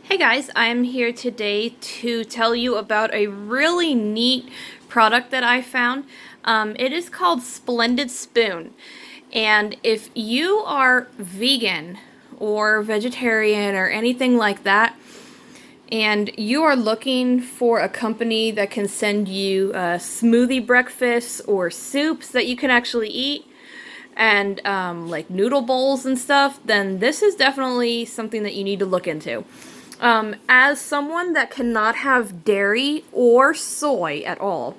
Hey guys, I'm here today to tell you about a really neat product that I found. It is called Splendid Spoon. And if you are vegan or vegetarian or anything like that, and you are looking for a company that can send you smoothie breakfasts or soups that you can actually eat, and like noodle bowls and stuff, then this is definitely something that you need to look into. As someone that cannot have dairy or soy at all,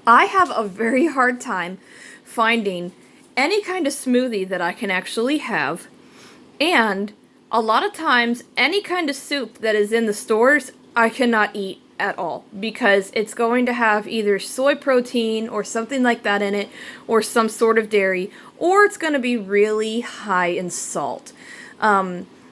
I have a very hard time finding any kind of smoothie that I can actually have. And a lot of times, any kind of soup that is in the stores, I cannot eat at all because it's going to have either soy protein or something like that in it, or some sort of dairy, or it's going to be really high in salt.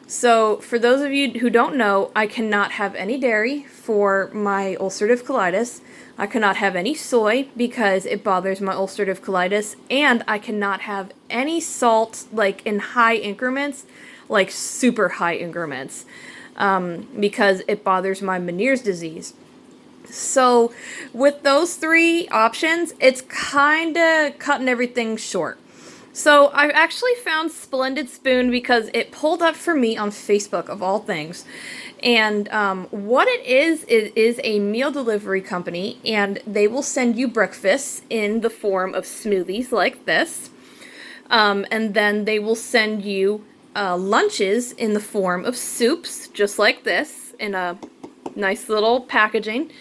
So for those of you who don't know, I cannot have any dairy for my ulcerative colitis. I cannot have any soy because it bothers my ulcerative colitis, and I cannot have any salt like in high increments, like super high increments, because it bothers my Meniere's disease. So with those three options, it's kind of cutting everything short. So I actually found Splendid Spoon because it pulled up for me on Facebook, of all things. And what it is a meal delivery company, and they will send you breakfasts in the form of smoothies like this. And then they will send you lunches in the form of soups, just like this, in a nice little packaging.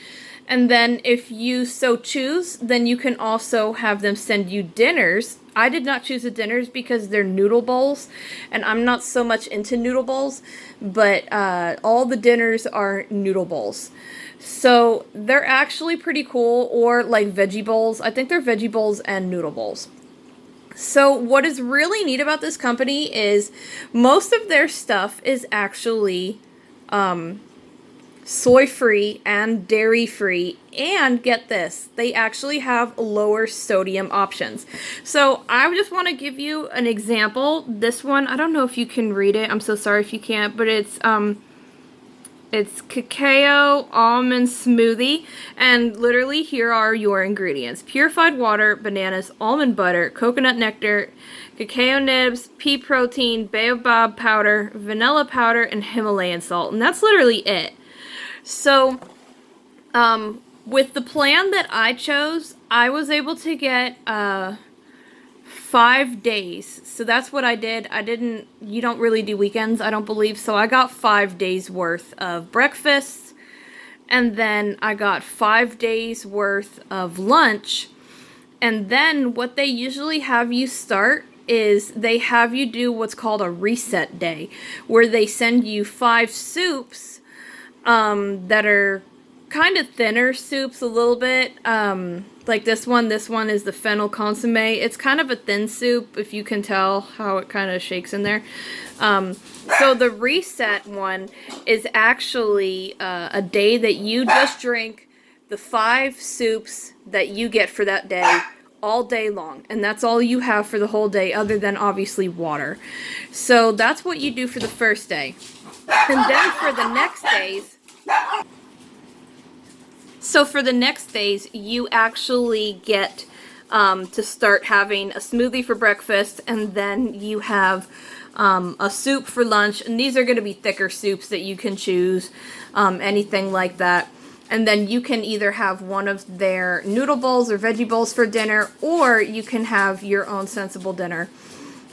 And then if you so choose, then you can also have them send you dinners. I did not choose the dinners because they're noodle bowls, and I'm not so much into noodle bowls, but all the dinners are noodle bowls. So they're actually pretty cool, or like veggie bowls. I think they're veggie bowls and noodle bowls. So what is really neat about this company is most of their stuff is actually soy-free and dairy-free, and get this, they actually have lower sodium options. So I just want to give you an example. This one, I don't know if you can read it. I'm so sorry if you can't, but it's Kakeo Almond Smoothie, and literally here are your ingredients: purified water, bananas, almond butter, coconut nectar, cacao nibs, pea protein, baobab powder, vanilla powder, and Himalayan salt. And that's literally it. So, with the plan that I chose, I was able to get 5 days. So that's what I did. You don't really do weekends, I don't believe. So I got 5 days worth of breakfast, and then I got 5 days worth of lunch. And then what they usually have you start is they have you do what's called a reset day, where they send you 5 soups that are kind of thinner soups a little bit. Like this one is the fennel consomme. It's kind of a thin soup, if you can tell how it kind of shakes in there. So the reset one is actually a day that you just drink the 5 soups that you get for that day all day long, and that's all you have for the whole day, other than obviously water. So that's what you do for the first day. And then for the next days, you actually get to start having a smoothie for breakfast, and then you have a soup for lunch. And these are going to be thicker soups that you can choose, anything like that. And then you can either have one of their noodle bowls or veggie bowls for dinner, or you can have your own sensible dinner.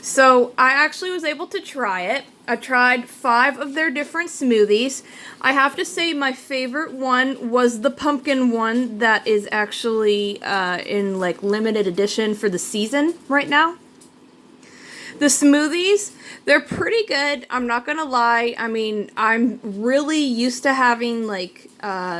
So I actually was able to try it. I tried 5 of their different smoothies. I have to say my favorite one was the pumpkin one that is actually in like limited edition for the season right now. The smoothies, they're pretty good. I'm not gonna lie. I mean, I'm really used to having like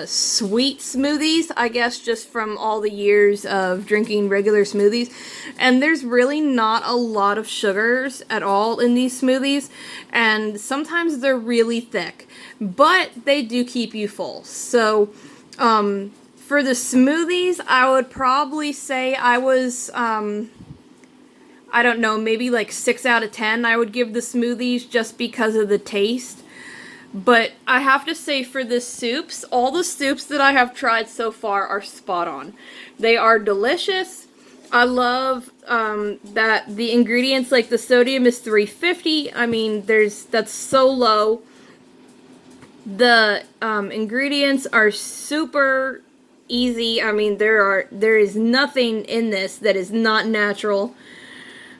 sweet smoothies, I guess, just from all the years of drinking regular smoothies. And there's really not a lot of sugars at all in these smoothies. And sometimes they're really thick, but they do keep you full. So for the smoothies, I would probably say I was I don't know, maybe like 6 out of 10 I would give the smoothies, just because of the taste. But I have to say, for the soups, all the soups that I have tried so far are spot on. They are delicious. I love that the ingredients, like the sodium is 350. I mean, that's so low. The ingredients are super easy. I mean, there is nothing in this that is not natural.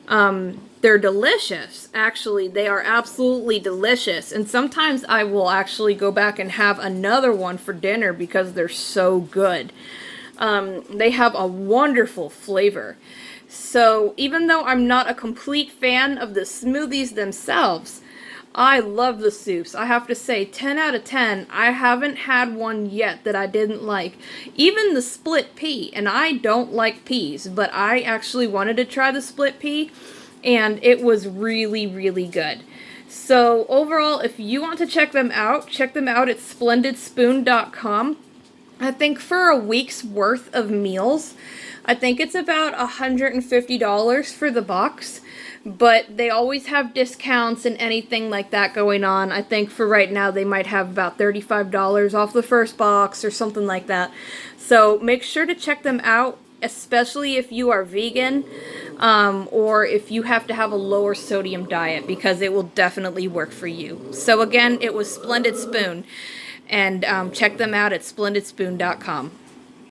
They're delicious. Actually, they are absolutely delicious. And sometimes I will actually go back and have another one for dinner because they're so good. They have a wonderful flavor. So even though I'm not a complete fan of the smoothies themselves, I love the soups. I have to say, 10 out of 10. I haven't had one yet that I didn't like. Even the split pea, and I don't like peas, but I actually wanted to try the split pea, and it was really, really good. So overall, if you want to check them out at splendidspoon.com. I think for a week's worth of meals, I think it's about $150 for the box. But they always have discounts and anything like that going on. I think for right now they might have about $35 off the first box or something like that. So make sure to check them out, especially if you are vegan or if you have to have a lower sodium diet, because it will definitely work for you. So again, it was Splendid Spoon, and check them out at splendidspoon.com.